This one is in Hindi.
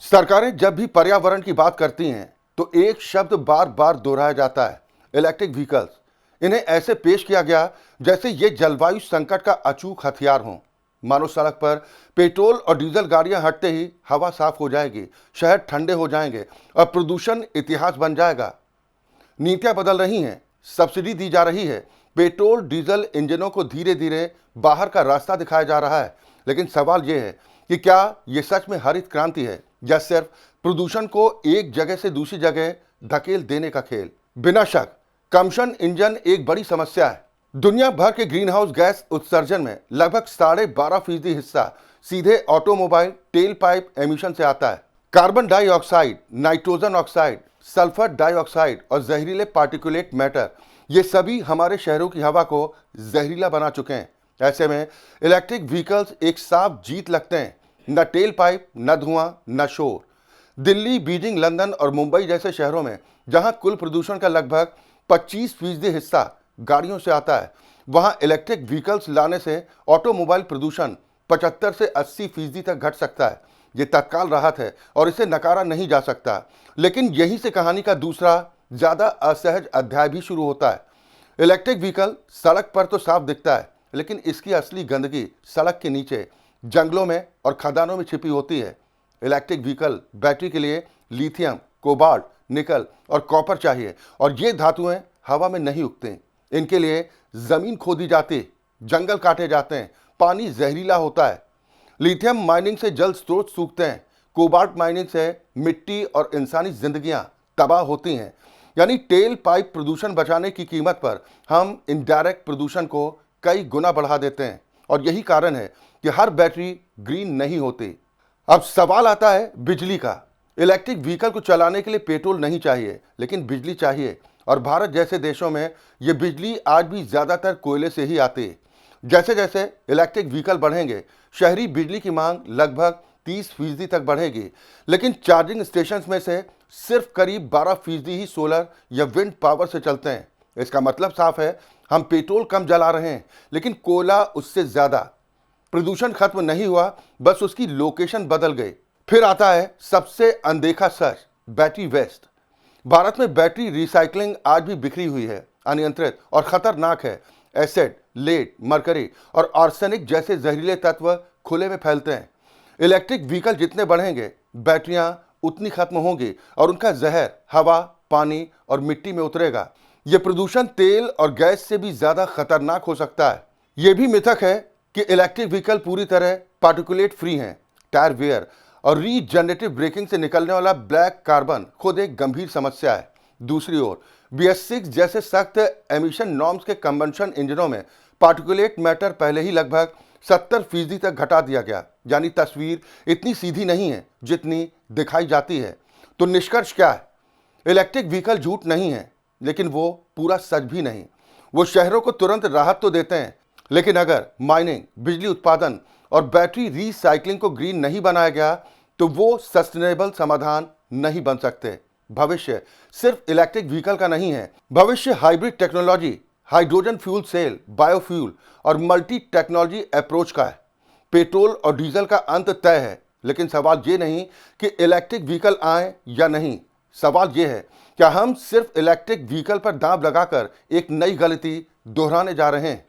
सरकारें जब भी पर्यावरण की बात करती हैं तो एक शब्द बार बार दोहराया जाता है, इलेक्ट्रिक व्हीकल्स। इन्हें ऐसे पेश किया गया जैसे ये जलवायु संकट का अचूक हथियार हों। मानो सड़क पर पेट्रोल और डीजल गाड़ियां हटते ही हवा साफ हो जाएगी, शहर ठंडे हो जाएंगे और प्रदूषण इतिहास बन जाएगा। नीतियां बदल रही हैं, सब्सिडी दी जा रही है, पेट्रोल डीजल इंजनों को धीरे धीरे बाहर का रास्ता दिखाया जा रहा है। लेकिन सवाल यह है कि क्या यह सच में हरित क्रांति है या सिर्फ प्रदूषण को एक जगह से दूसरी जगह धकेल देने का खेल। बिना शक कंबशन इंजन एक बड़ी समस्या है। दुनिया भर के ग्रीन हाउस गैस उत्सर्जन में लगभग 12.5% हिस्सा सीधे ऑटोमोबाइल टेल पाइप एमिशन से आता है। Carbon dioxide, nitrogen oxide, sulphur dioxide और जहरीले पार्टिकुलेट मैटर, ये सभी हमारे शहरों की हवा को जहरीला बना चुके हैं। ऐसे में इलेक्ट्रिक व्हीकल्स एक साफ जीत लगते हैं। न टेल पाइप, न धुआं, न शोर। दिल्ली, बीजिंग, लंदन और मुंबई जैसे शहरों में जहां कुल प्रदूषण का लगभग 25% हिस्सा गाड़ियों से आता है, वहां इलेक्ट्रिक व्हीकल्स लाने से ऑटोमोबाइल प्रदूषण 75 से 80% तक घट सकता है। ये तत्काल राहत है और इसे नकारा नहीं जा सकता। लेकिन यहीं से कहानी का दूसरा ज्यादा असहज अध्याय भी शुरू होता है। इलेक्ट्रिक व्हीकल सड़क पर तो साफ दिखता है, लेकिन इसकी असली गंदगी सड़क के नीचे, जंगलों में और खदानों में छिपी होती है। इलेक्ट्रिक व्हीकल बैटरी के लिए लिथियम, कोबाल्ट, निकल और कॉपर चाहिए और ये धातुएं हवा में नहीं उगती। इनके लिए जमीन खोदी जाती, जंगल काटे जाते हैं, पानी जहरीला होता है। लिथियम माइनिंग से जल स्रोत सूखते हैं, कोबाल्ट माइनिंग से मिट्टी और इंसानी जिंदगियां तबाह होती हैं। यानी टेल पाइप प्रदूषण बचाने की कीमत पर हम इनडायरेक्ट प्रदूषण को कई गुना बढ़ा देते हैं और यही कारण है कि हर बैटरी ग्रीन नहीं होती। अब सवाल आता है बिजली का। इलेक्ट्रिक व्हीकल को चलाने के लिए पेट्रोल नहीं चाहिए, लेकिन बिजली चाहिए और भारत जैसे देशों में ये बिजली आज भी ज़्यादातर कोयले से ही आती है। जैसे जैसे इलेक्ट्रिक व्हीकल बढ़ेंगे, शहरी बिजली की मांग लगभग 30% तक बढ़ेगी, लेकिन चार्जिंग स्टेशन में से सिर्फ करीब 12% ही सोलर या विंड पावर से चलते हैं। इसका मतलब साफ है, हम पेट्रोल कम जला रहे हैं, लेकिन कोयला उससे ज़्यादा। प्रदूषण खत्म नहीं हुआ, बस उसकी लोकेशन बदल गई। फिर आता है सबसे अनदेखा सच, बैटरी वेस्ट। भारत में बैटरी रिसाइकलिंग आज भी बिखरी हुई है, अनियंत्रित और खतरनाक है। एसिड, लेड, मरकरी और आर्सेनिक जैसे जहरीले तत्व खुले में फैलते हैं। इलेक्ट्रिक व्हीकल जितने बढ़ेंगे, बैटरियां उतनी खत्म होंगी और उनका जहर हवा, पानी और मिट्टी में उतरेगा। यह प्रदूषण तेल और गैस से भी ज्यादा खतरनाक हो सकता है। यह भी मिथक है कि इलेक्ट्रिक व्हीकल पूरी तरह पार्टिकुलेट फ्री हैं। टायर वेयर और रीजनरेटिव ब्रेकिंग से निकलने वाला ब्लैक कार्बन खुद एक गंभीर समस्या है। दूसरी ओर BS6 जैसे सख्त एमिशन नॉर्म्स के कंबशन इंजनों में पार्टिकुलेट मैटर पहले ही लगभग 70% तक घटा दिया गया। यानी तस्वीर इतनी सीधी नहीं है जितनी दिखाई जाती है। तो निष्कर्ष क्या है? इलेक्ट्रिक व्हीकल झूठ नहीं है, लेकिन वो पूरा सच भी नहीं। वो शहरों को तुरंत राहत तो देते हैं, लेकिन अगर माइनिंग, बिजली उत्पादन और बैटरी रिसाइकलिंग को ग्रीन नहीं बनाया गया तो वो सस्टेनेबल समाधान नहीं बन सकते। भविष्य सिर्फ इलेक्ट्रिक व्हीकल का नहीं है, भविष्य hybrid technology, hydrogen fuel cell, biofuel और मल्टी टेक्नोलॉजी अप्रोच का है। पेट्रोल और डीजल का अंत तय है, लेकिन सवाल ये नहीं कि इलेक्ट्रिक व्हीकल आए या नहीं। सवाल ये है, क्या हम सिर्फ इलेक्ट्रिक व्हीकल पर दांव लगाकर एक नई गलती दोहराने जा रहे हैं?